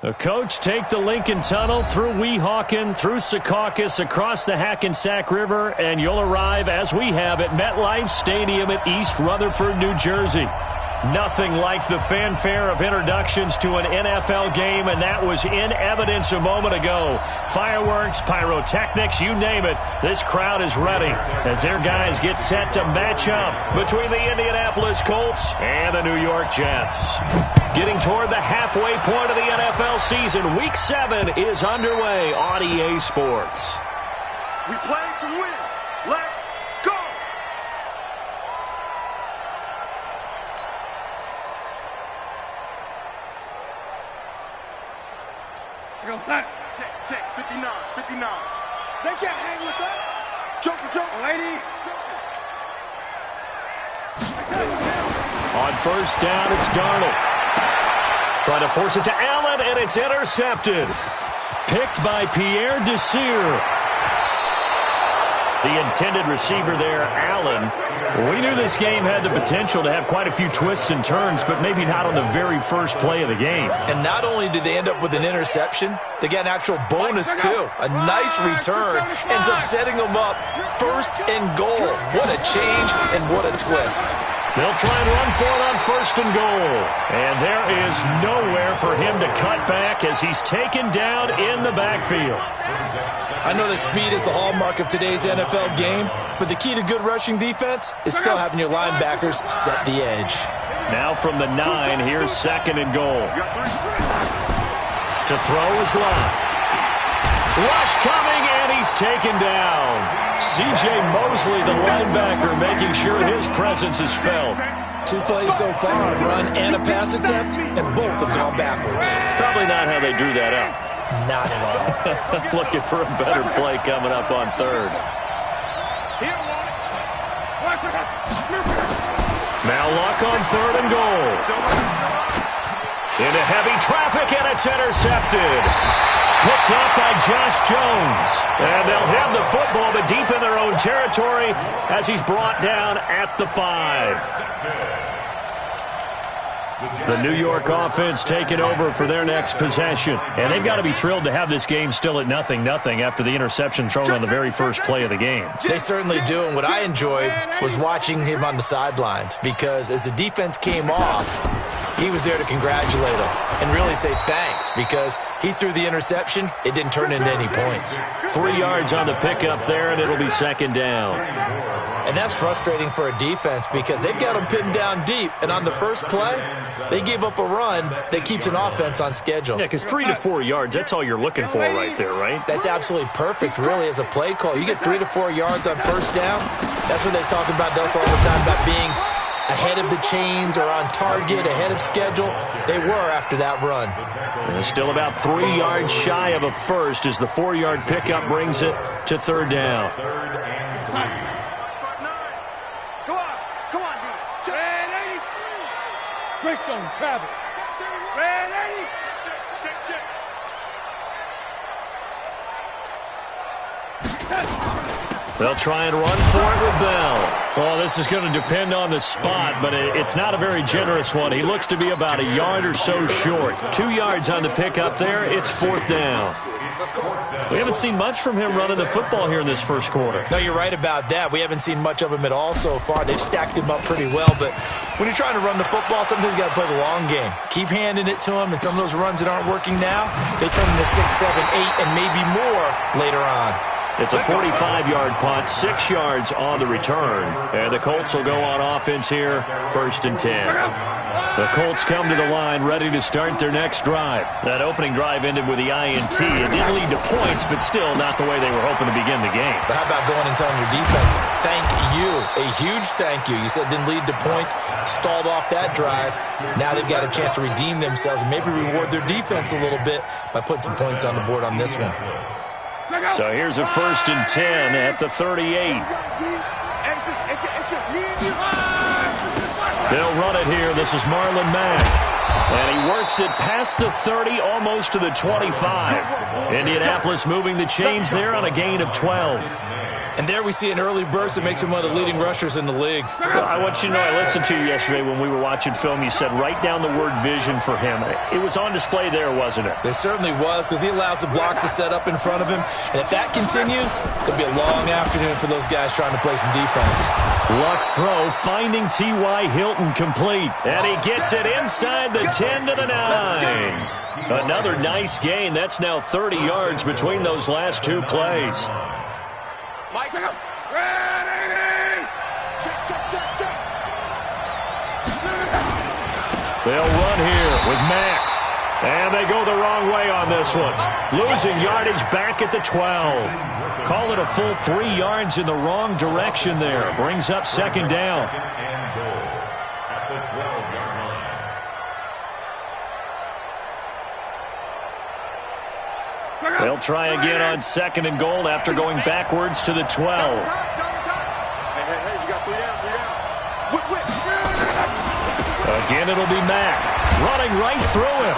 The coach take the Lincoln Tunnel through Weehawken, through Secaucus, across the Hackensack River, and you'll arrive, as we have, at MetLife Stadium at East Rutherford, New Jersey. Nothing like the fanfare of introductions to an NFL game, and that was in evidence a moment ago. Fireworks, pyrotechnics, you name it. This crowd is ready as their guys get set to match up between the Indianapolis Colts and the New York Jets. Getting toward the halfway point of the NFL season, Week 7 is underway on EA Sports. We play to win. Let's go! Check, 59. They can't hang with us. Joker, lady. On first down, it's Darnold. Trying to force it to Allen, and it's intercepted. Picked by Pierre Desir. The intended receiver there, Allen. We knew this game had the potential to have quite a few twists and turns, but maybe not on the very first play of the game. And not only did they end up with an interception, they got an actual bonus, too. A nice return ends up setting them up first and goal. What a change and what a twist. They'll try and run for it on first and goal. And there is nowhere for him to cut back as he's taken down in the backfield. I know that speed is the hallmark of today's NFL game, but the key to good rushing defense is still having your linebackers set the edge. Now from the 9, here's second and goal. To throw is Love. Rush coming, and he's taken down. C.J. Mosley, the linebacker, making sure his presence is felt. 2 plays so far, a run and a pass attempt, and both have gone backwards. Probably not how they drew that up. Not at all. Looking for a better play coming up on third. Now Luck on third and goal. Into heavy traffic, and it's intercepted. Picked up by Josh Jones. And they'll have the football, but deep in their own territory as he's brought down at the 5. The New York offense taking over for their next possession. And they've got to be thrilled to have this game still at 0-0 after the interception thrown on the very first play of the game. They certainly do, and what I enjoyed was watching him on the sidelines, because as the defense came off, he was there to congratulate him and really say thanks, because he threw the interception. It didn't turn into any points. 3 yards on the pickup there, and it'll be second down. And that's frustrating for a defense because they've got them pinned down deep, and on the first play, they gave up a run that keeps an offense on schedule. Yeah, because 3 to 4 yards, that's all you're looking for right there, right? That's absolutely perfect, really, as a play call. You get 3 to 4 yards on first down. That's what they talk about us all the time, about being ahead of the chains or on target, ahead of schedule. They were after that run. And still about 3 yards shy of a first as the 4-yard pickup brings it to third down. Come on, D. Red 80. Greystone, Travis. Red 80. Check. They'll try and run for it with Bell. Well, this is going to depend on the spot, but it's not a very generous one. He looks to be about a yard or so short. 2 yards on the pickup there. It's fourth down. We haven't seen much from him running the football here in this first quarter. No, you're right about that. We haven't seen much of him at all so far. They've stacked him up pretty well, but when you're trying to run the football, sometimes you got to play the long game. Keep handing it to him, and some of those runs that aren't working now, they turn into 6, 7, 8, and maybe more later on. It's a 45-yard punt, 6 yards on the return. And the Colts will go on offense here, first and 10. The Colts come to the line ready to start their next drive. That opening drive ended with the INT. It didn't lead to points, but still not the way they were hoping to begin the game. But how about going and telling your defense, thank you, a huge thank you. You said it didn't lead to points, stalled off that drive. Now they've got a chance to redeem themselves and maybe reward their defense a little bit by putting some points on the board on this one. So here's a first and 10 at the 38. They'll run it here. This is Marlon Mack. And he works it past the 30, almost to the 25. Indianapolis moving the chains there on a gain of 12. And there we see an early burst that makes him one of the leading rushers in the league. I want you to know, I listened to you yesterday when we were watching film. You said write down the word vision for him. It was on display there, wasn't it? It certainly was, because he allows the blocks to set up in front of him. And if that continues, it'll be a long afternoon for those guys trying to play some defense. Luck's throw, finding T.Y. Hilton complete. And he gets it inside the 10 to the 9. Another nice gain. That's now 30 yards between those last two plays. Mike, check. They'll run here with Mack. And they go the wrong way on this one. Losing yardage back at the 12. Call it a full 3 yards in the wrong direction there. Brings up second down. They'll try again on second and goal after going backwards to the 12. Hey, you got 3 down. Again, it'll be Mack running right through him.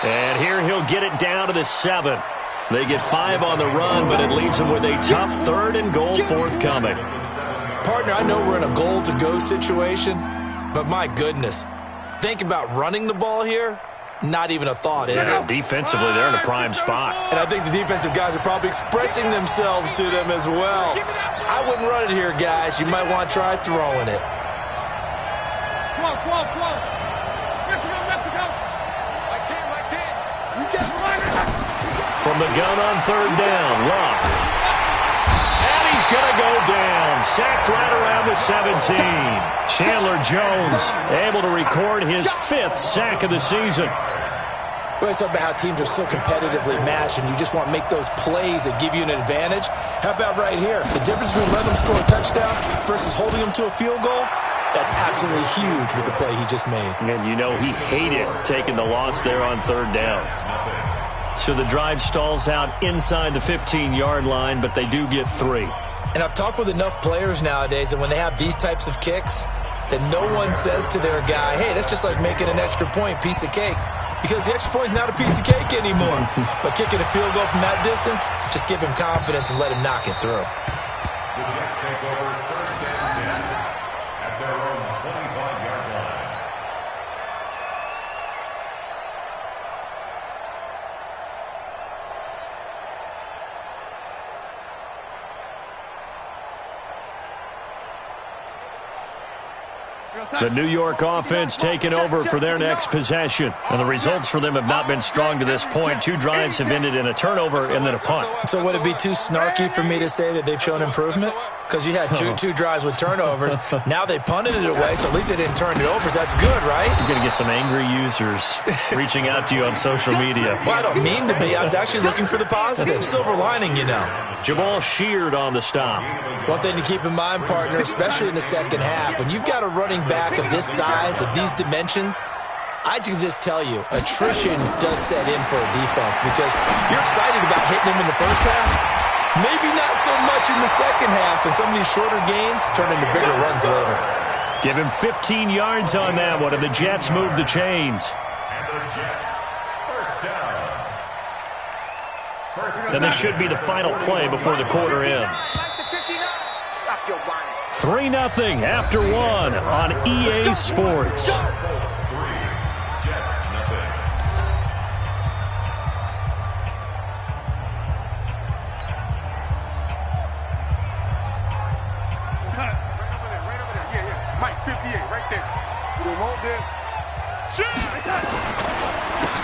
And here he'll get it down to the 7. They get 5 on the run, but it leaves them with a tough 3rd and goal forthcoming. Partner, I know we're in a goal-to-go situation, but my goodness, think about running the ball here. Not even a thought, is it? Defensively, they're in a prime spot. And I think the defensive guys are probably expressing themselves to them as well. I wouldn't run it here, guys. You might want to try throwing it. Come on. Mexico. Like 10. You get one. From the gun on 3rd down, Luck. And he's going to go down. Sacked right around the 17. Chandler Jones able to record his 5th sack of the season. We always talk about how teams are so competitively matched and you just want to make those plays that give you an advantage. How about right here? The difference between letting them score a touchdown versus holding them to a field goal, that's absolutely huge with the play he just made. And you know he hated taking the loss there on 3rd down. So the drive stalls out inside the 15-yard line, but they do get 3. And I've talked with enough players nowadays that when they have these types of kicks, that no one says to their guy, hey, that's just like making an extra point, piece of cake. Because the extra point is not a piece of cake anymore. But kicking a field goal from that distance, just give him confidence and let him knock it through. The Jets take over 1st and 10 at their own 25-yard line. The New York offense taking over for their next possession. And the results for them have not been strong to this point. 2 drives have ended in a turnover and then a punt. So would it be too snarky for me to say that they've shown improvement? Because you had two drives with turnovers. Now they punted it away, so at least they didn't turn it over. So that's good, right? You're going to get some angry users reaching out to you on social media. Well, I don't mean to be. I was actually looking for the positive. Silver lining, you know. Jamal Sheard on the stop. One thing to keep in mind, partner, especially in the second half, when you've got a running back of this size, of these dimensions, I can just tell you, attrition does set in for a defense because you're excited about hitting him in the first half. Maybe not so much in the second half, and some of these shorter gains turn into bigger runs later. Give him 15 yards on that one, and the Jets move the chains. And the Jets, 1st down. And this should be the final play before the quarter ends. 3-0 after 1 on EA Sports.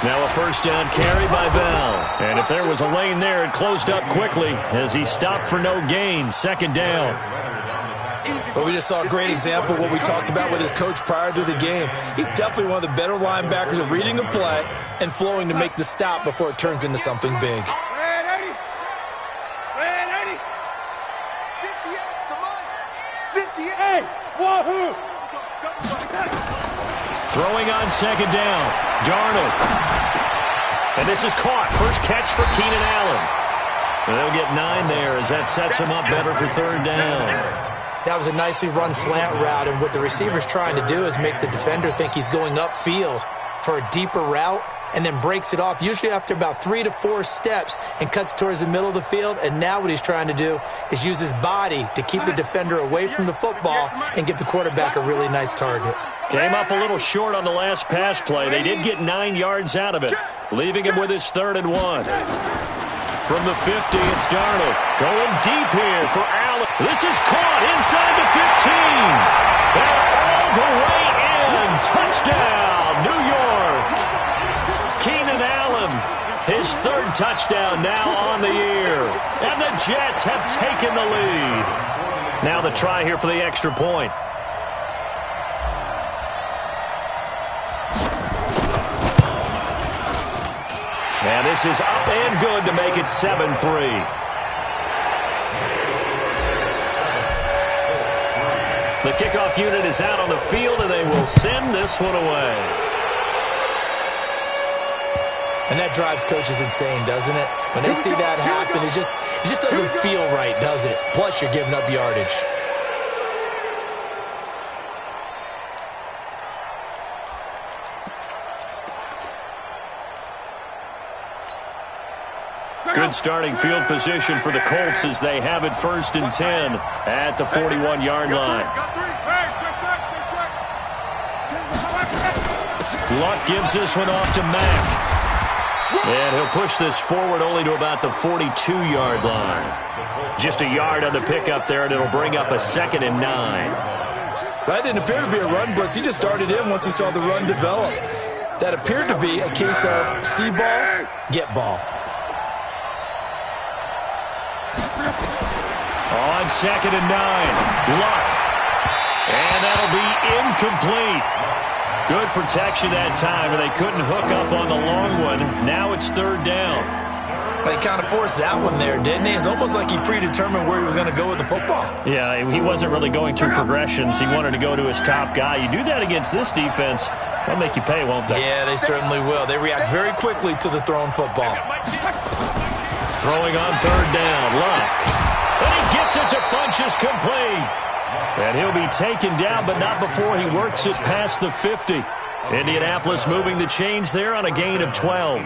Now a 1st down carry by Bell. And if there was a lane there, it closed up quickly as he stopped for no gain. 2nd down. But we just saw a great example of what we talked about with his coach prior to the game. He's definitely one of the better linebackers at reading a play and flowing to make the stop before it turns into something big. Throwing on 2nd down. Darnold. And this is caught. First catch for Keenan Allen. And they'll get 9 there as that sets him up better for 3rd down. That was a nicely run slant route, and what the receiver's trying to do is make the defender think he's going upfield for a deeper route, and then breaks it off, usually after about 3 to 4 steps, and cuts towards the middle of the field. And now what he's trying to do is use his body to keep the defender away from the football and give the quarterback a really nice target. Came up a little short on the last pass play. They did get 9 yards out of it, leaving him with his 3rd and 1. From the 50, it's Darnold. Going deep here for Allen. This is caught inside the 15. And all the way in. Touchdown, New York. Keenan Allen, his 3rd touchdown now on the year. And the Jets have taken the lead. Now the try here for the extra point. And this is up and good to make it 7-3. The kickoff unit is out on the field, and they will send this one away. And that drives coaches insane, doesn't it? When they see that happen, it just doesn't feel right, does it? Plus, you're giving up yardage. Good starting field position for the Colts as they have it 1st and 10 at the 41-yard line. Luck gives this one off to Mack. And he'll push this forward only to about the 42-yard line. Just a yard on the pickup there, and it'll bring up a 2nd and 9. That didn't appear to be a run blitz. He just darted in once he saw the run develop. That appeared to be a case of see ball, get ball. On 2nd and 9, Luck. And that'll be incomplete. Good protection that time, and they couldn't hook up on the long one. Now it's 3rd down. But he kind of forced that one there, didn't he? It's almost like he predetermined where he was going to go with the football. Yeah, he wasn't really going through progressions. He wanted to go to his top guy. You do that against this defense, they'll make you pay, won't they? Yeah, they certainly will. They react very quickly to the thrown football. Throwing on 3rd down, Luck. And he gets it to Funchess complete. And he'll be taken down, but not before he works it past the 50. Indianapolis moving the chains there on a gain of 12.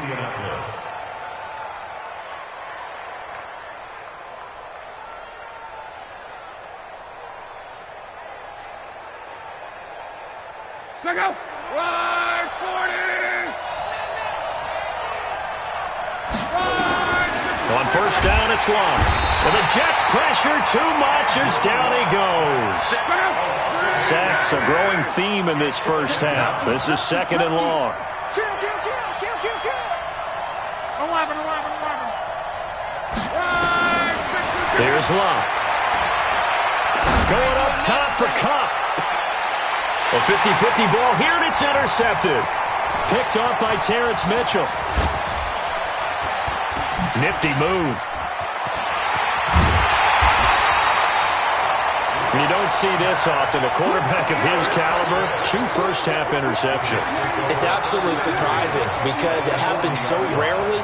Go. Right, 40. On 1st down, it's Luck. And the Jets pressure too much as down he goes. Sacks a growing theme in this 1st half. This is 2nd and long. Kill. 11. Here's Luck. Going up top for Kupp. A 50-50 ball here, and it's intercepted. Picked off by Terrence Mitchell. Nifty move. You don't see this often. A quarterback of his caliber, 2 first-half interceptions. It's absolutely surprising because it happens so rarely.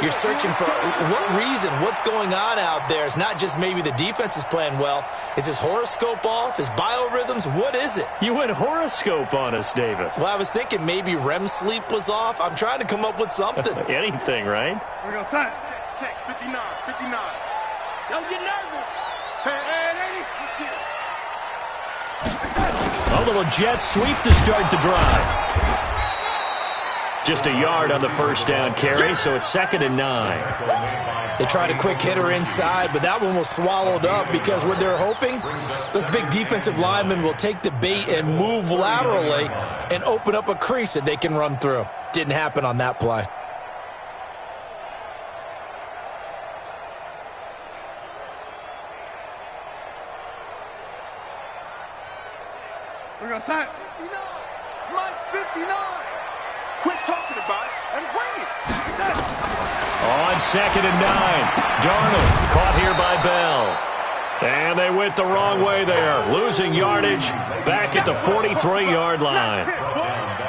You're searching for what reason, what's going on out there. It's not just maybe the defense is playing well. Is his horoscope off? His biorhythms? What is it? You went horoscope on us, Davis. Well, I was thinking maybe REM sleep was off. I'm trying to come up with something. Anything, right? Here we go, son. Check, 59. Don't get nervous. Hey, lady. A little jet sweep to start the drive. Just a yard on the 1st down carry, so it's 2nd and 9. They tried a quick hitter inside, but that one was swallowed up because what they're hoping, those big defensive linemen will take the bait and move laterally and open up a crease that they can run through. Didn't happen on that play. We're going to sign 59. Mike's 59. Quit talking about it and bring it. On 2nd and 9, Darnold caught here by Bell. And they went the wrong way there, losing yardage back at the 43-yard line.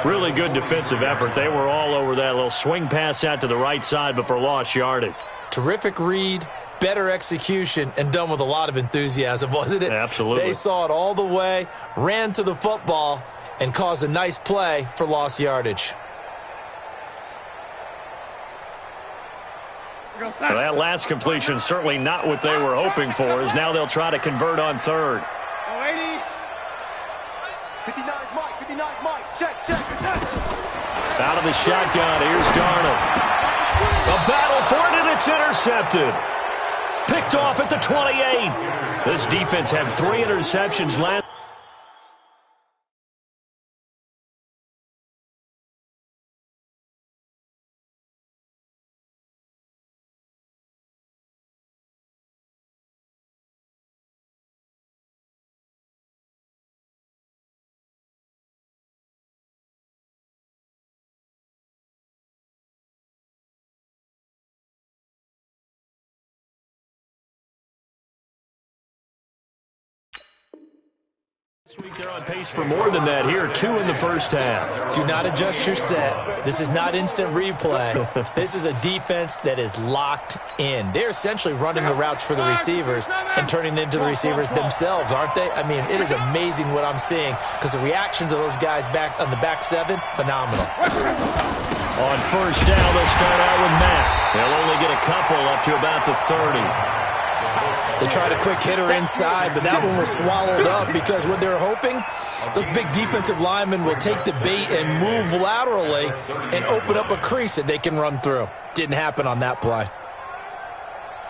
Really good defensive effort. They were all over that little swing pass out to the right side before lost yardage. Terrific read, better execution, and done with a lot of enthusiasm, wasn't it? Absolutely. They saw it all the way, ran to the football, and caused a nice play for lost yardage. Well, that last completion certainly not what they were hoping for, as now they'll try to convert on third. 59's Mike, 59's Mike. Check. Out of the shotgun, here's Darnold. A battle for it, and it's intercepted. Picked off at the 28. This defense had 3 interceptions last. This week they're on pace for more than that here, 2 in the first half. Do not adjust your set. This is not instant replay. This is a defense that is locked in. They're essentially running the routes for the receivers and turning into the receivers themselves, aren't they? I mean, it is amazing what I'm seeing because the reactions of those guys back on the back 7, phenomenal. On first down, they'll start out with Matt. They'll only get a couple up to about the 30. They tried a quick hitter inside, but that one was swallowed up because what they're hoping, those big defensive linemen will take the bait and move laterally and open up a crease that they can run through. Didn't happen on that play.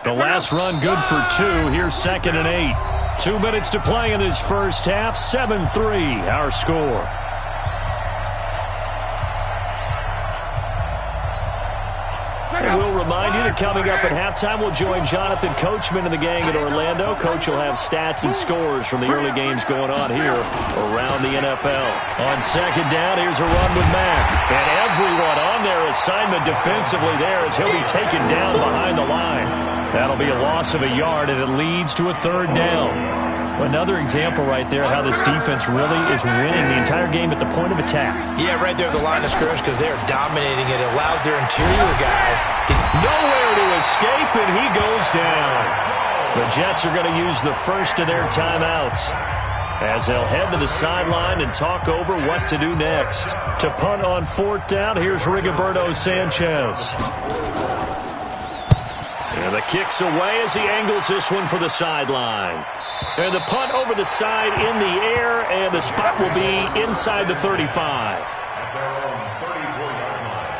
The last run good for 2. Here's 2nd and 8. 2 minutes to play in this first half. 7-3 our score. And we'll remind you that coming up at halftime, we'll join Jonathan Coachman and the gang in Orlando. Coach will have stats and scores from the early games going on here around the NFL. On second down, here's a run with Mack. And everyone on their assignment defensively there as he'll be taken down behind the line. That'll be a loss of a yard, and it leads to a 3rd down. Another example right there how this defense really is winning the entire game at the point of attack. Yeah, right there at the line of scrimmage because they're dominating it. It allows their interior guys to nowhere to escape, and he goes down. The Jets are going to use the first of their timeouts as they'll head to the sideline and talk over what to do next. To punt on 4th down, here's Rigoberto Sanchez. And the kick's away as he angles this one for the sideline. And the punt over the side in the air, and the spot will be inside the 35. At their own 34-yard line.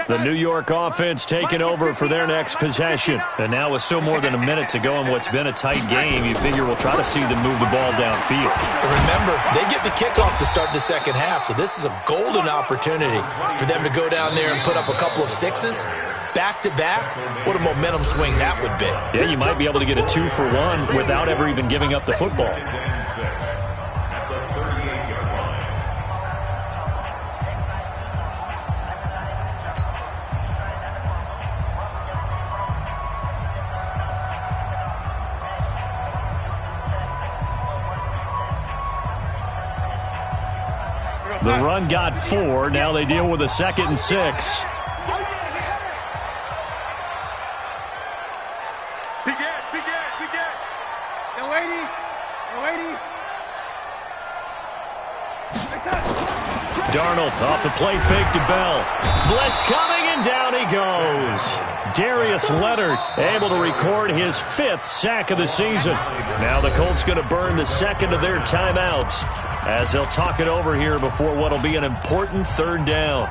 The New York offense taking over for their next possession. And now with still more than a minute to go in what's been a tight game, you figure we'll try to see them move the ball downfield. And remember, they get the kickoff to start the second half, so this is a golden opportunity for them to go down there and put up a couple of 6s. Back-to-back, what a momentum swing that would be. Yeah, you might be able to get a 2-for-1 without ever even giving up the football. At the 38-yard line. The run got 4. Now they deal with a 2nd and 6. Darnold off the play fake to Bell. Blitz coming, and down he goes. Darius Leonard able to record his 5th sack of the season. Now the Colts going to burn the 2nd of their timeouts as they'll talk it over here before what will be an important 3rd down.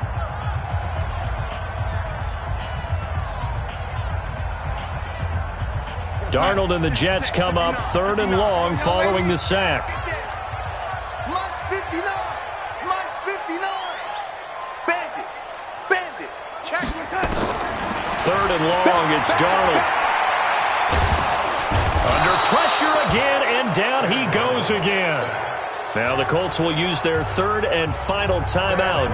Darnold and the Jets come up 3rd and long following the sack. 3rd 3rd and long. It's Darnold. Under pressure again, and down he goes again. Now the Colts will use their 3rd and final timeout.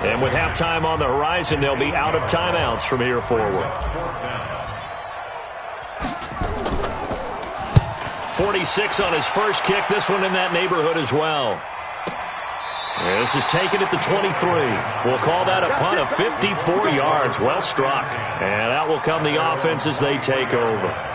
And with halftime on the horizon, they'll be out of timeouts from here forward. 46 on his first kick. This one in that neighborhood as well. This is taken at the 23. We'll call that a punt of 54 yards. Well struck. And out will come the offense as they take over.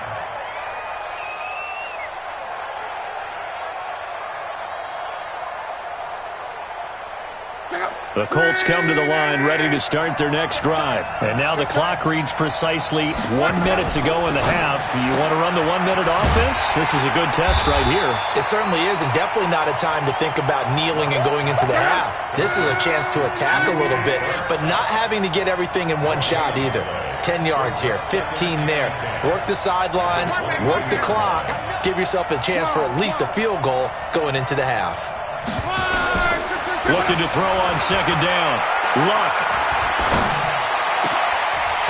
The Colts come to the line ready to start their next drive. And now the clock reads precisely 1 minute to go in the half. You want to run the 1 minute offense? This is a good test right here. It certainly is, and definitely not a time to think about kneeling and going into the half. This is a chance to attack a little bit, but not having to get everything in one shot either. 10 yards here, 15 there. Work the sidelines, work the clock. Give yourself a chance for at least a field goal going into the half. Looking to throw on 2nd down. Luck.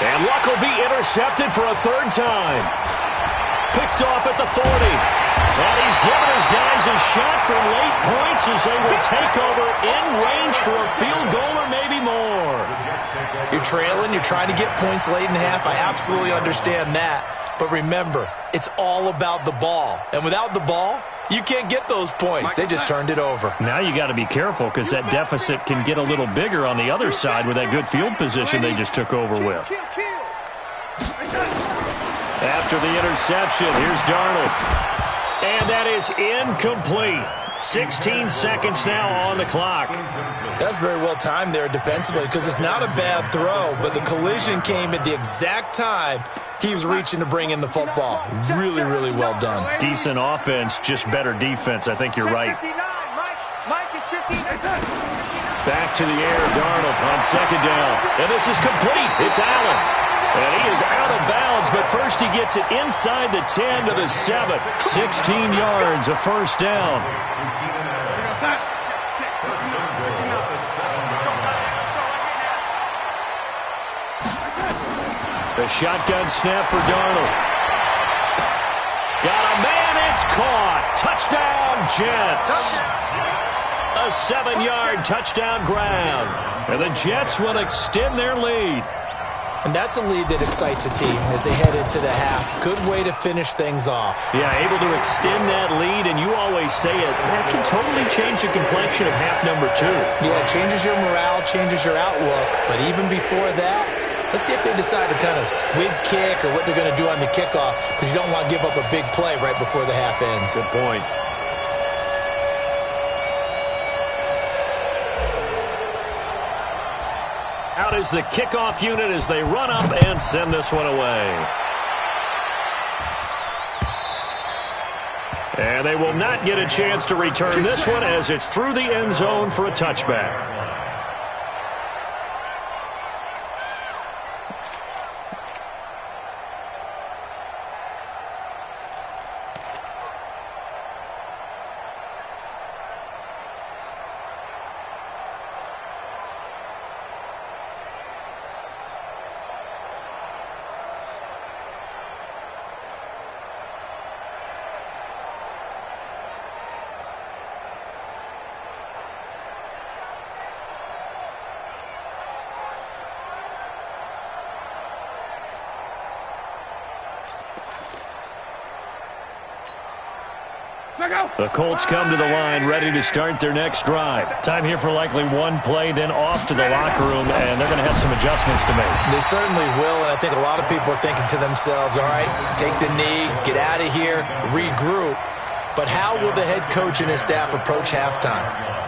And Luck will be intercepted for a 3rd time. Picked off at the 40. And he's giving his guys a shot for late points as they will take over in range for a field goal or maybe more. You're trailing. You're trying to get points late in the half. I absolutely understand that. But remember, it's all about the ball. And without the ball, you can't get those points. They just turned it over. Now you got to be careful because that deficit can get a little bigger on the other side with that good field position they just took over with. After the interception, here's Darnold. And that is incomplete. 16 seconds now on the clock. That's very well timed there defensively because it's not a bad throw, but the collision came at the exact time he was reaching to bring in the football. Really, really well done. Decent offense, just better defense. I think you're right. Back to the air, Darnold on 2nd down. And this is complete. It's Allen. And he is out of bounds, but first he gets it inside the 10 to the 7. 16 yards, a 1st down. The shotgun snap for Darnold. Got a man, it's caught. Touchdown, Jets. A 7-yard touchdown grab. And the Jets will extend their lead. And that's a lead that excites a team as they head into the half. Good way to finish things off. Yeah, able to extend that lead, and you always say it, that can totally change the complexion of half number 2. Yeah, it changes your morale, changes your outlook. But even before that, let's see if they decide to kind of squib kick or what they're going to do on the kickoff, because you don't want to give up a big play right before the half ends. Good point. Out is the kickoff unit as they run up and send this one away. And they will not get a chance to return this one as it's through the end zone for a touchback. The Colts come to the line ready to start their next drive. Time here for likely one play, then off to the locker room, and they're going to have some adjustments to make. They certainly will, and I think a lot of people are thinking to themselves, all right, take the knee, get out of here, regroup. But how will the head coach and his staff approach halftime?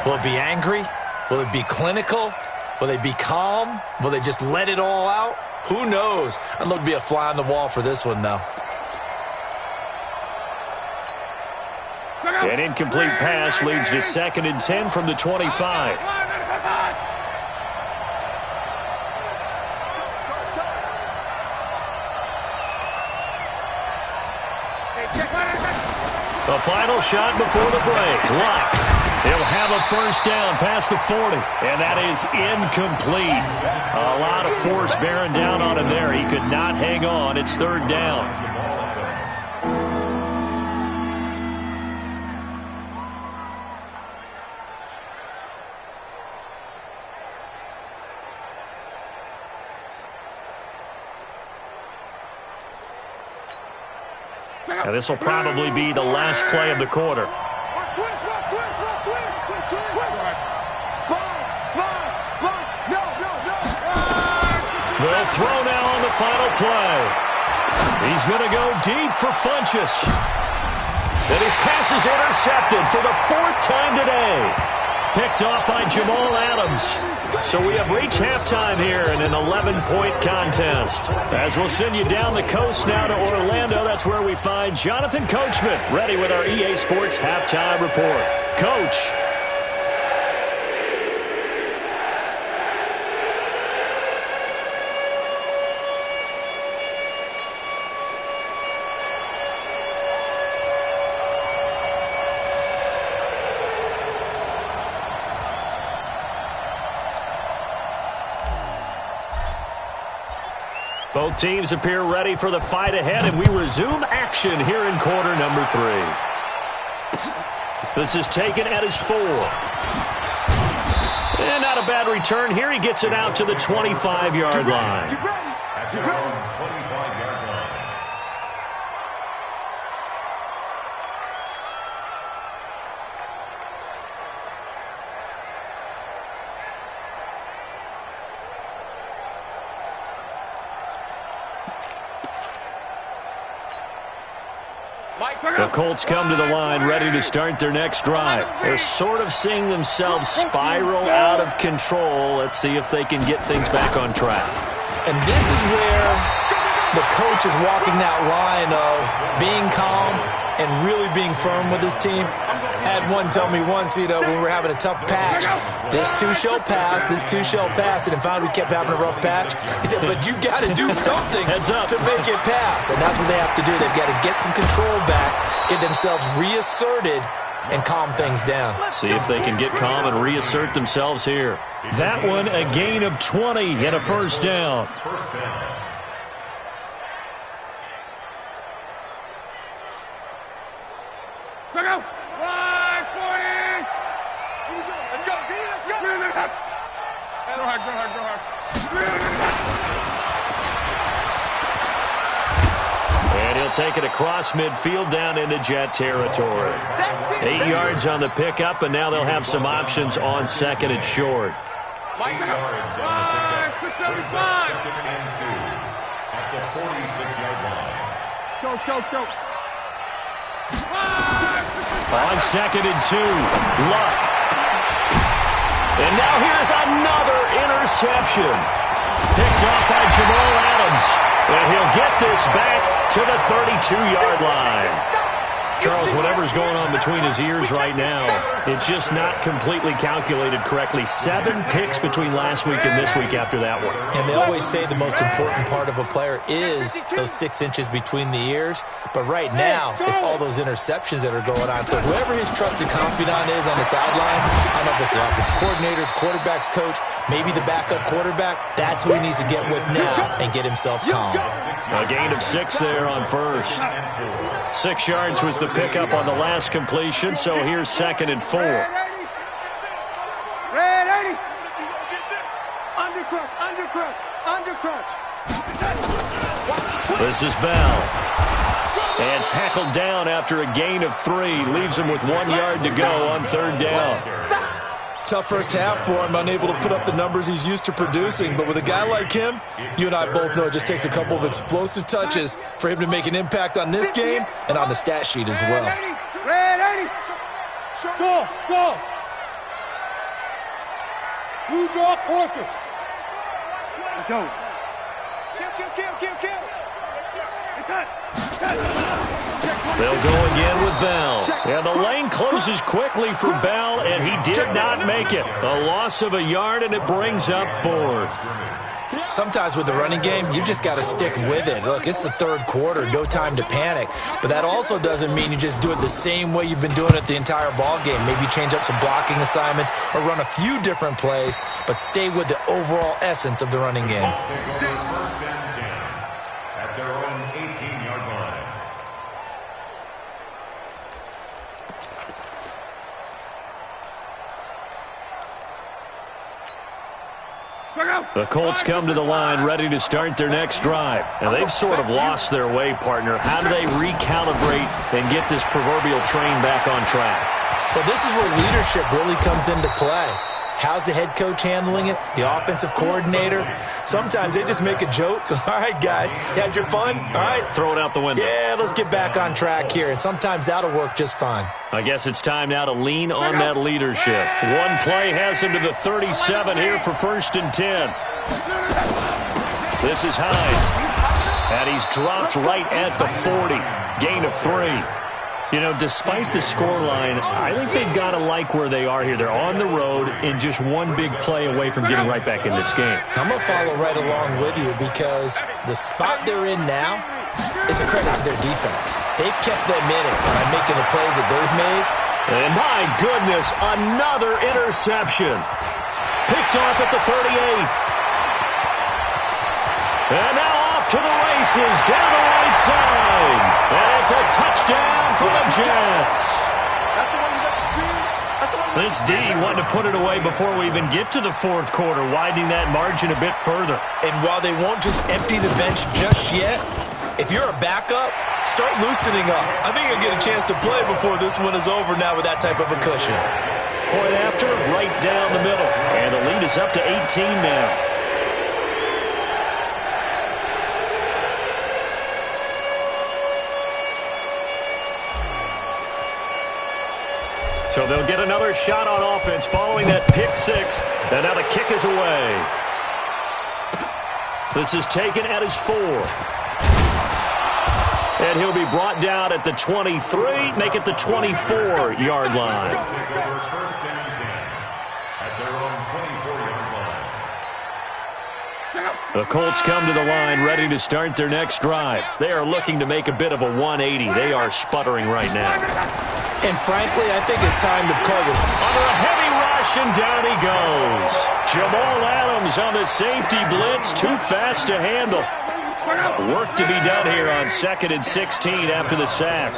Will it be angry? Will it be clinical? Will they be calm? Will they just let it all out? Who knows? I'd love to be a fly on the wall for this one, though. An incomplete pass leads to 2nd and 10 from the 25. The final shot before the break. Luck. He'll have a first down past the 40, and that is incomplete. A lot of force bearing down on him there. He could not hang on. It's third down. Now, this will probably be the last play of the quarter. They'll throw now on the final play. He's going to go deep for Funchess. And his pass is intercepted for the fourth time today. Picked off by Jamal Adams. So we have reached halftime here in an 11-point contest. As we'll send you down the coast now to Orlando, that's where we find Jonathan Coachman, ready with our EA Sports Halftime Report. Coach. Both teams appear ready for the fight ahead, and we resume action here in quarter number 3. This is taken at his 4. And not a bad return here. He gets it out to the 25-yard line. At their own 25-yard line. The Colts come to the line ready to start their next drive. They're sort of seeing themselves spiral out of control. Let's see if they can get things back on track. And this is where the coach is walking that line of being calm and really being firm with his team. I had one tell me once, when we were having a tough patch, this too shall pass, this too shall pass, and finally we kept having a rough patch. He said, but you've got to do something to make it pass, and that's what they have to do. They've got to get some control back, get themselves reasserted, and calm things down. See if they can get calm and reassert themselves here. That one, a gain of 20 and a first down. First down. And he'll take it across midfield down into Jet territory. 8 yards on the pickup, and now they'll have some options on second and short. 8 yards on the pickup. Brings up second and 2 at the 46-yard line. On second and 2, Luck. And now here's another interception. Picked off by Jamal Adams. And he'll get this back to the 32-yard line. Charles, whatever's going on between his ears right now, it's just not completely calculated correctly. 7 picks between last week and this week after that one. And they always say the most important part of a player is those 6 inches between the ears. But right now, it's all those interceptions that are going on. So whoever his trusted confidant is on the sidelines, I don't know if it's the offensive coordinator, the quarterback's coach, maybe the backup quarterback, that's who he needs to get with now and get himself calm. A gain of 6 there on first. 6 yards was the pickup on the last completion, so here's second and 4. Red 80. Undercrutch. This is Bell. And tackled down after a gain of 3. Leaves him with 1 yard to go on third down. Tough first half for him, unable to put up the numbers he's used to producing. But with a guy like him, you and I both know it just takes a couple of explosive touches for him to make an impact on this game and on the stat sheet as well. Red 80. Go. Blue draw quarters. Let's go. Kill. It's hot. They'll go again with Bell. And the lane closes quickly for Bell, and he did not make it. A loss of a yard, and it brings up fourth. Sometimes with the running game, you just got to stick with it. Look, it's the third quarter, no time to panic. But that also doesn't mean you just do it the same way you've been doing it the entire ball game. Maybe change up some blocking assignments or run a few different plays, but stay with the overall essence of the running game. First and 10 at their own 18-yard line. The Colts come to the line ready to start their next drive. And they've sort of lost their way, partner. How do they recalibrate and get this proverbial train back on track? Well, this is where leadership really comes into play. How's the head coach handling it? The offensive coordinator? Sometimes they just make a joke. All right, guys, you had your fun? All right. Throw it out the window. Yeah, let's get back on track here. And sometimes that'll work just fine. I guess it's time now to lean on that leadership. One play has him to the 37 here for 1st and 10. This is Hines. And he's dropped right at the 40. Gain of 3. You know, despite the scoreline, I think they've got to like where they are here. They're on the road and just one big play away from getting right back in this game. I'm going to follow right along with you because the spot they're in now is a credit to their defense. They've kept them in it by making the plays that they've made. And my goodness, another interception. Picked off at the 38. And now off to the races, down the right side. And it's a touchdown for the Jets. This D wanted to put it away before we even get to the fourth quarter, widening that margin a bit further. And while they won't just empty the bench just yet, if you're a backup, start loosening up. I think you'll get a chance to play before this one is over now with that type of a cushion. Point after, right down the middle. And the lead is up to 18 now. So they'll get another shot on offense following that pick 6. And now the kick is away. This is taken at his 4. And he'll be brought down at the 23, make it the 24-yard line. The Colts come to the line ready to start their next drive. They are looking to make a bit of a 180. They are sputtering right now. And frankly, I think it's time to call it. Under a heavy rush, and down he goes. Jamal Adams on the safety blitz, too fast to handle. Work to be done here on 2nd and 16 after the sack.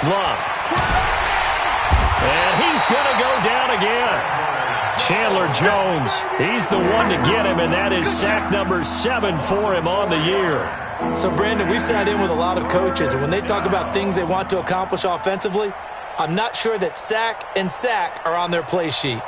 Love. And he's going to go down again. Chandler Jones, he's the one to get him, and that is sack number 7 for him on the year. So, Brandon, we sat in with a lot of coaches, and when they talk about things they want to accomplish offensively, I'm not sure that sack and sack are on their play sheet.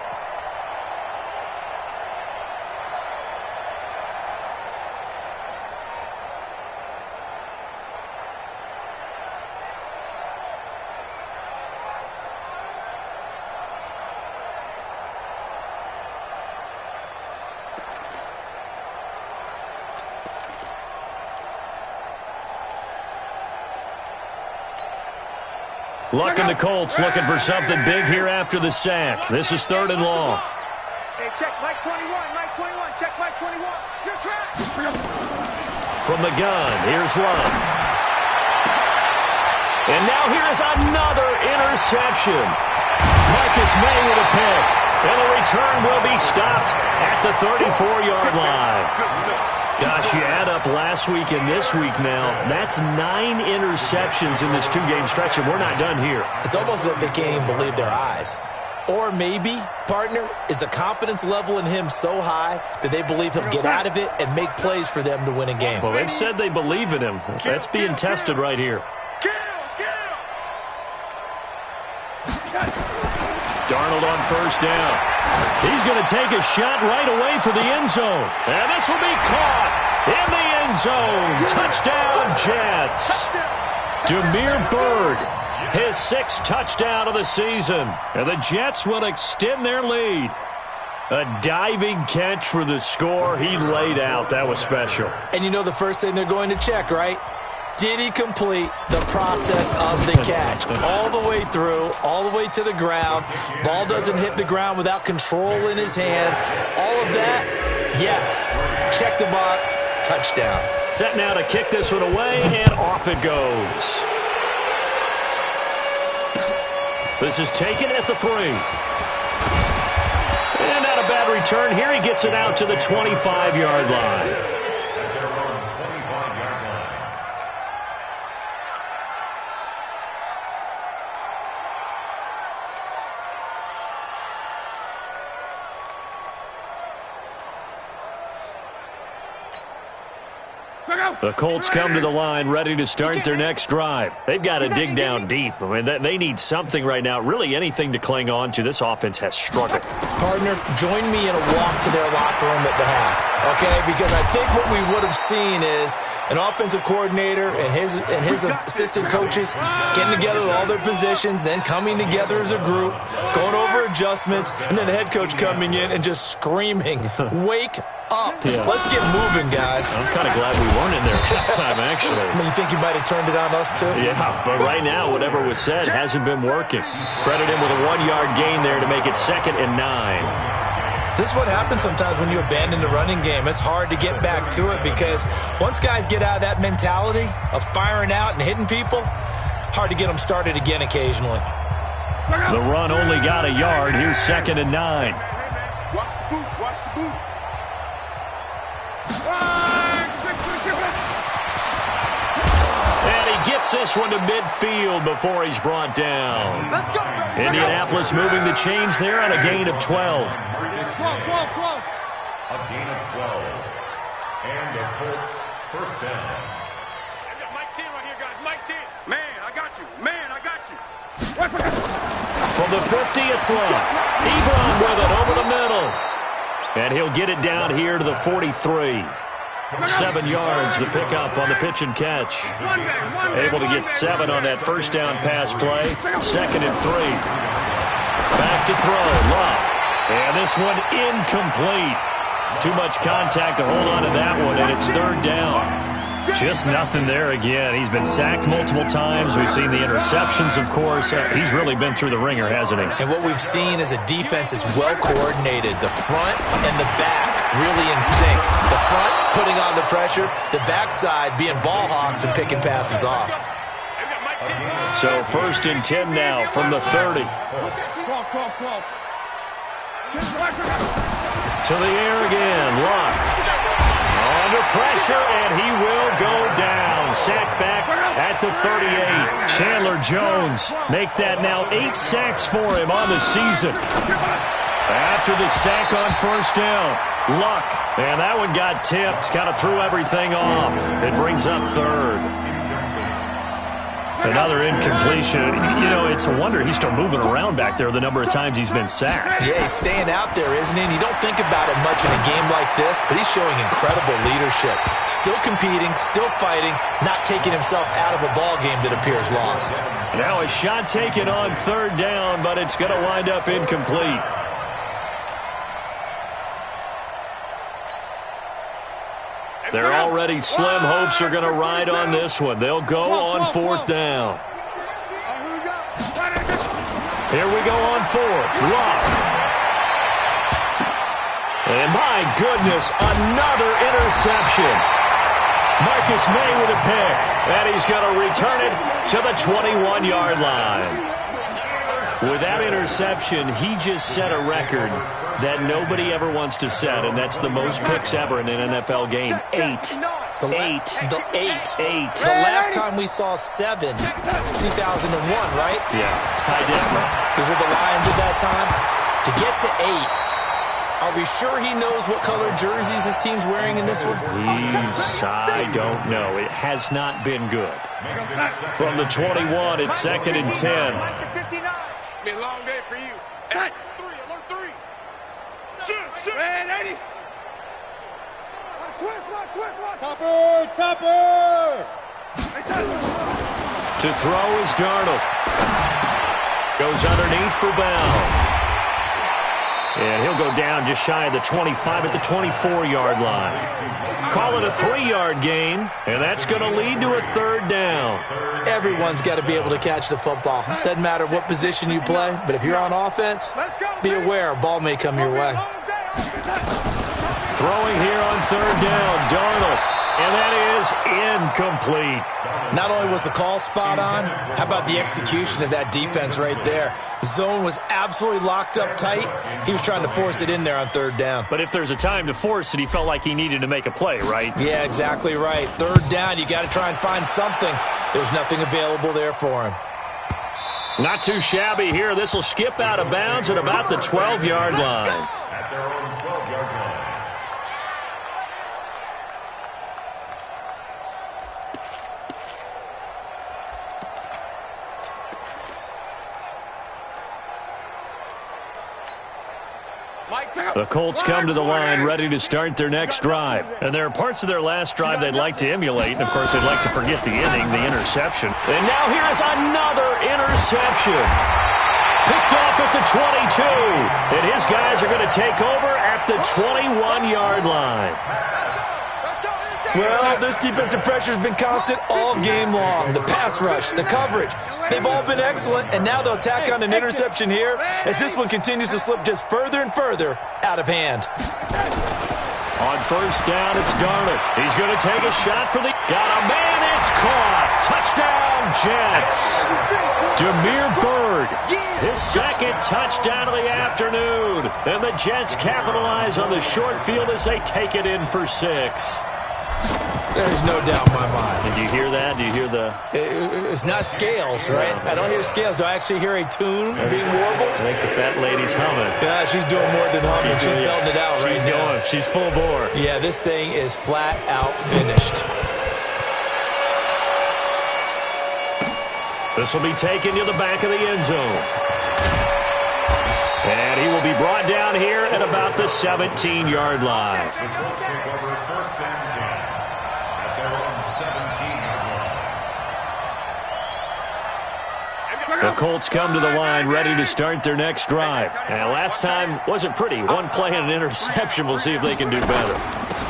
Luck and the Colts looking for something big here after the sack. This is 3rd and long. Hey, check Mike 21, Mike 21, check Mike 21. Your track. From the gun, here's Love. And now here's another interception. Marcus May with a pick. And the return will be stopped at the 34-yard line. Gosh, you add up last week and this week now, that's 9 interceptions in this 2-game stretch, and we're not done here. It's almost as if they can't even believe their eyes. Or maybe, partner, is the confidence level in him so high that they believe he'll get out of it and make plays for them to win a game. Well, they've said they believe in him. That's being tested right here. Darnold on 1st down. He's going to take a shot right away for the end zone. And this will be caught in the end zone. Touchdown, Jets. Demir Bird, his 6th touchdown of the season. And the Jets will extend their lead. A diving catch for the score he laid out. That was special. And you know the first thing they're going to check, right? Did he complete the process of the catch? All the way through, all the way to the ground. Ball doesn't hit the ground without control in his hands. All of that, yes. Check the box, touchdown. Set now to kick this one away, and off it goes. This is taken at the 3. And not a bad return here. He gets it out to the 25-yard line. The Colts come to the line ready to start their next drive. They've got to dig down deep. I mean, they need something right now, really anything to cling on to. This offense has struggled. Partner, join me in a walk to their locker room at the half, okay? Because I think what we would have seen is an offensive coordinator and his assistant coaches getting together with all their positions, then coming together as a group, going over adjustments, and then the head coach coming in and just screaming, wake up. Yeah. Let's get moving, guys. I'm kind of glad we weren't in there at halftime, actually. I mean, you think you might have turned it on us, too? Yeah, but right now, whatever was said hasn't been working. Credit him with a 1-yard gain there to make it 2nd and 9. This is what happens sometimes when you abandon the running game. It's hard to get back to it because once guys get out of that mentality of firing out and hitting people, hard to get them started again occasionally. The run only got a yard. Here's 2nd and 9. Watch the boot. Watch the boot. And he gets this one to midfield before he's brought down. Let's go. Indianapolis moving the chains there on a gain of 12. A gain of 12. And the Colts first down. I got Mike 10 right here, guys. Mike 10. Man, I got you. Man, I got you. From the 50, it's Love. Ebron with it over the middle. And he'll get it down here to the 43. 7 yards, the pickup on the pitch and catch. Able to get 7 on that first down pass play. 2nd and 3. Back to throw, Love. And this one incomplete. Too much contact to hold on to that one, and it's 3rd down. Just nothing there again. He's been sacked multiple times. We've seen the interceptions, of course. He's really been through the ringer, hasn't he? And what we've seen is a defense that's well coordinated. The front and the back really in sync. The front putting on the pressure, the backside being ball hawks and picking passes off. So 1st and 10 now from the 30. To the air again, Luck. Under pressure, and he will go down. Sacked back at the 38. Chandler Jones make that now 8 sacks for him on the season. After the sack on 1st down, Luck. And that one got tipped, kind of threw everything off. It brings up 3rd. Another incompletion. You know, it's a wonder he's still moving around back there the number of times he's been sacked. Yeah, he's staying out there, isn't he? And you don't think about it much in a game like this, but he's showing incredible leadership. Still competing, still fighting, not taking himself out of a ball game that appears lost. Now a shot taken on 3rd down, but it's going to wind up incomplete. They're already slim hopes are going to ride on this one. They'll go on 4th down. Here we go on 4th. Luck. And my goodness, another interception. Marcus May with a pick. And he's going to return it to the 21-yard line. With that interception, he just set a record that nobody ever wants to set, and that's the most picks ever in an NFL game. 8. The 8. The last time we saw 7, 2001, right? Yeah. Ty Detmer. He was with the Lions at that time. To get to 8, are we sure he knows what color jerseys his team's wearing in this one? I don't know. It has not been good. From the 21, it's 2nd and 10. It's been a long day for you. Alert 3. Shoot. Man, 80. Switch. Topper. To throw is Darnold. Goes underneath for Bell. And he'll go down just shy of the 25 at the 24-yard line. Call it a 3-yard gain, and that's going to lead to a third down. Everyone's got to be able to catch the football. Doesn't matter what position you play, but if you're on offense, be aware a ball may come your way. Throwing here on third down, Darnold, and that is incomplete. Not only was the call spot on, how about the execution of that defense right there? Zone was absolutely locked up tight. He was trying to force it in there on third down. But if there's a time to force it, he felt like he needed to make a play, right? Yeah, exactly right. Third down, you got to try and find something. There's nothing available there for him. Not too shabby here. This will skip out of bounds at about the 12-yard line. At their own 12-yard line. The Colts come to the line ready to start their next drive. And there are parts of their last drive they'd like to emulate. And, of course, they'd like to forget the inning, the interception. And now here is another interception. Picked off at the 22. And his guys are going to take over at the 21-yard line. Well, this defensive pressure has been constant all game long. The pass rush, the coverage, they've all been excellent, and now they'll tack on an interception here as this one continues to slip just further and further out of hand. On first down, it's Darnold. He's going to take a shot for the... Got a man, it's caught. Touchdown, Jets. Demir Bird, his second touchdown of the afternoon. And the Jets capitalize on the short field as they take it in for 6. There's no doubt in my mind. Did you hear that? Do you hear the... It's not scales, right? I don't hear scales. Do I actually hear a tune being warbled? I think the fat lady's humming. Yeah, she's doing more than humming. She's belting it out right now. She's going. She's full bore. Yeah, this thing is flat out finished. This will be taken to the back of the end zone. And he will be brought down here at about the 17-yard line. The Colts take over first and 10 at their own 17-yard line. The Colts come to the line ready to start their next drive. And last time wasn't pretty. One play and an interception. We'll see if they can do better.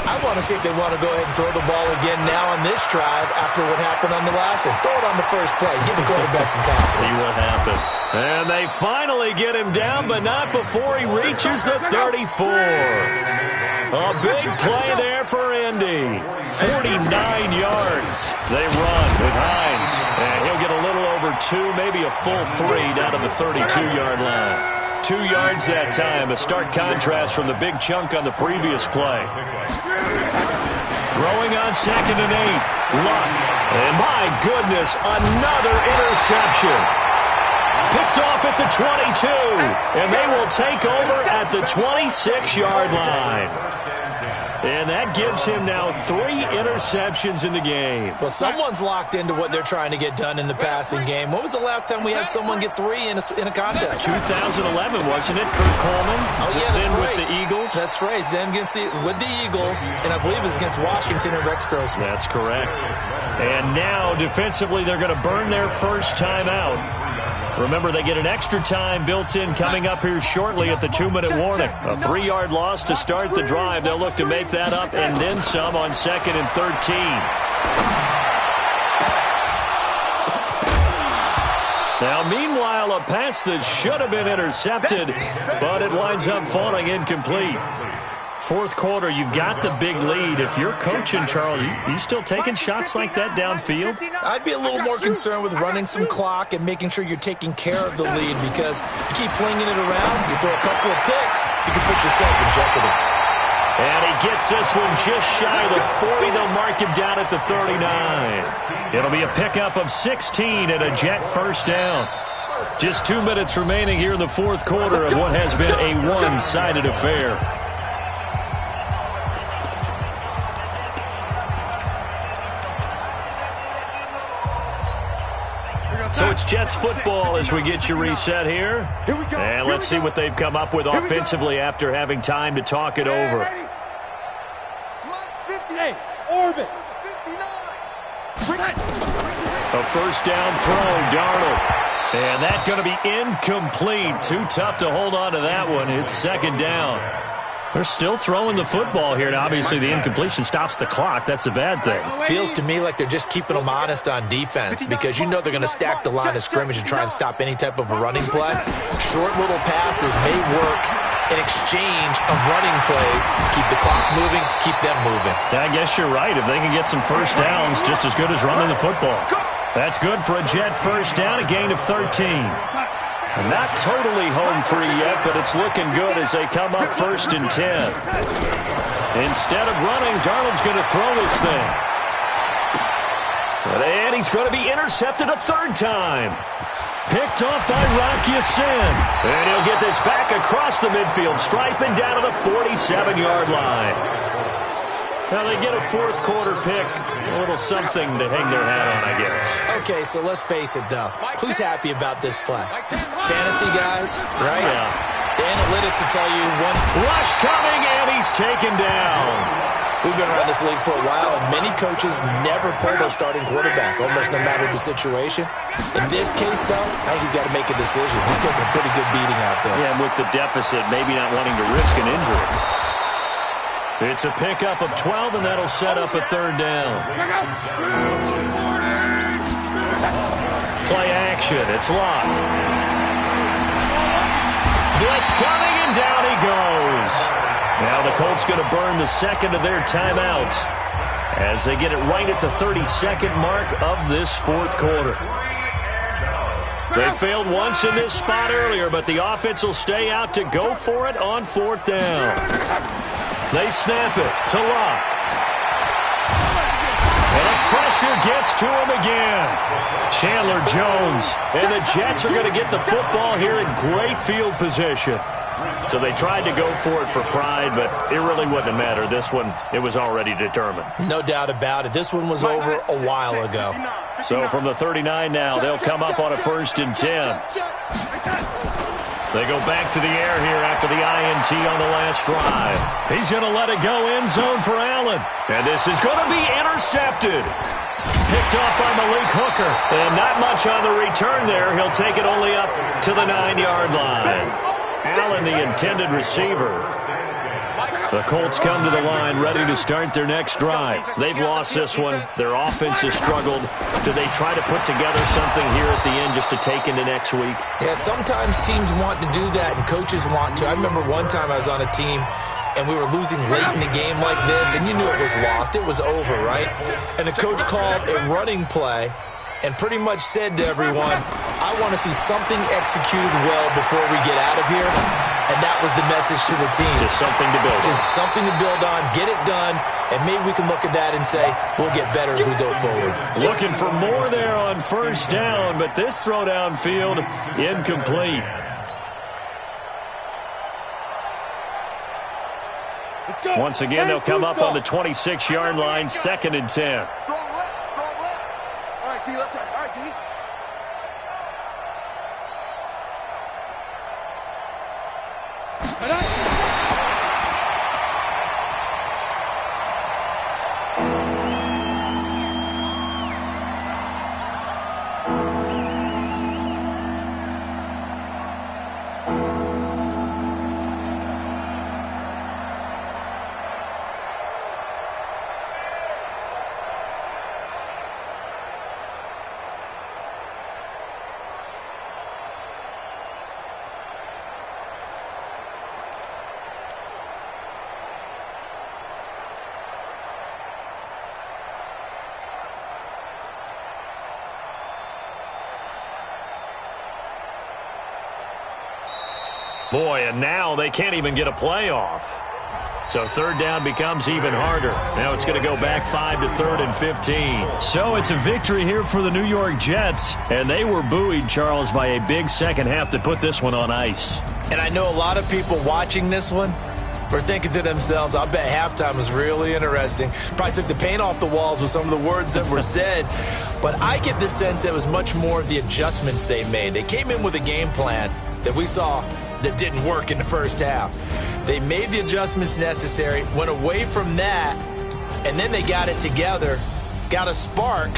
I want to see if they want to go ahead and throw the ball again now on this drive after what happened on the last one. Throw it on the first play. Give the quarterback some confidence. See what happens. And they finally get him down, but not before he reaches the 34. A big play there for Indy. 49 yards. They run with Hines. And he'll get a little over 2, maybe a full 3 down to the 32-yard line. 2 yards that time, a stark contrast from the big chunk on the previous play. Throwing on second and 8. Luck. And my goodness, another interception. Picked off at the 22. And they will take over at the 26-yard line. And that gives him now 3 interceptions in the game. Well, someone's locked into what they're trying to get done in the passing game. When was the last time we had someone get 3 in a contest? 2011, wasn't it? Kurt Coleman. Oh, yeah, that's right. With the Eagles. That's right. Then with the Eagles, and I believe it's against Washington and Rex Grossman. That's correct. And now, defensively, they're going to burn their first time out. Remember, they get an extra time built in coming up here shortly at the 2-minute warning. A 3-yard loss to start the drive. They'll look to make that up and then some on second and 13. Now, meanwhile, a pass that should have been intercepted, but it winds up falling incomplete. Fourth quarter, you've got the big lead. If you're coaching, Charles, you still taking shots like that downfield? I'd be a little more concerned with running some clock and making sure you're taking care of the lead, because you keep flinging it around, you throw a couple of picks, you can put yourself in jeopardy. And he gets this one just shy of the 40. They'll mark him down at the 39. It'll be a pickup of 16 and a Jet first down. Just 2 minutes remaining here in the fourth quarter of what has been a one-sided affair. So it's Jets football as we get you reset here. And let's see what they've come up with offensively after having time to talk it over. Orbit. A first down throw, Darnold. And that's going to be incomplete. Too tough to hold on to that one. It's second down. They're still throwing the football here. Now, obviously, the incompletion stops the clock. That's a bad thing. Feels to me like they're just keeping them honest on defense because you know they're going to stack the line of scrimmage and try and stop any type of a running play. Short little passes may work in exchange of running plays. Keep the clock moving, keep them moving. I guess you're right. If they can get some first downs, just as good as running the football. That's good for a Jet first down, a gain of 13. Not totally home free yet, but it's looking good as they come up 1st and 10. Instead of running, Darnold's going to throw this thing. And he's going to be intercepted a third time. Picked off by Rocky Sin. And he'll get this back across the midfield stripe and down to the 47-yard line. Now they get a fourth quarter pick, a little something to hang their hat on, I guess. Okay, so let's face it, though. Who's happy about this play? Fantasy guys, right? Yeah. The analytics will tell you one. Rush coming, and he's taken down. We've been around this league for a while, and many coaches never pull their starting quarterback, almost no matter the situation. In this case, though, I think he's got to make a decision. He's taking a pretty good beating out there. Yeah, and with the deficit, maybe not wanting to risk an injury. It's a pickup of 12, and that'll set up a third down. Play action. It's locked. Blitz coming, and down he goes. Now the Colts going to burn the second of their timeouts as they get it right at the 32nd mark of this fourth quarter. They failed once in this spot earlier, but the offense will stay out to go for it on fourth down. They snap it to Locke. And the pressure gets to him again. Chandler Jones. And the Jets are going to get the football here in great field position. So they tried to go for it for pride, but it really wouldn't have mattered. This one, it was already determined. No doubt about it. This one was over a while ago. So from the 39 now, they'll come up on a 1st and 10. They go back to the air here after the INT on the last drive. He's going to let it go end zone for Allen. And this is going to be intercepted. Picked off by Malik Hooker. And not much on the return there. He'll take it only up to the 9-yard line. Allen, the intended receiver. The Colts come to the line ready to start their next drive. They've lost this one. Their offense has struggled. Do they try to put together something here at the end just to take into next week? Yeah, sometimes teams want to do that and coaches want to. I remember one time I was on a team and we were losing late in the game like this, and you knew it was lost. It was over, right? And the coach called a running play and pretty much said to everyone, I want to see something executed well before we get out of here. And that was the message to the team. Just something to build on. Just something to build on, get it done, and maybe we can look at that and say, we'll get better as we go forward. Looking for more there on first down, but this throw downfield, incomplete. Once again, they'll come up on the 26-yard line, 2nd and 10. Strong left, strong left. All right, T, left side. All right, T. Boy, and now they can't even get a playoff. So third down becomes even harder. Now it's going to go back 5 to 3rd and 15. So it's a victory here for the New York Jets. And they were buoyed, Charles, by a big second half to put this one on ice. And I know a lot of people watching this one were thinking to themselves, I bet halftime was really interesting. Probably took the paint off the walls with some of the words that were said. But I get the sense it was much more of the adjustments they made. They came in with a game plan that we saw that didn't work in the first half. They made the adjustments necessary, went away from that, and then they got it together, got a spark,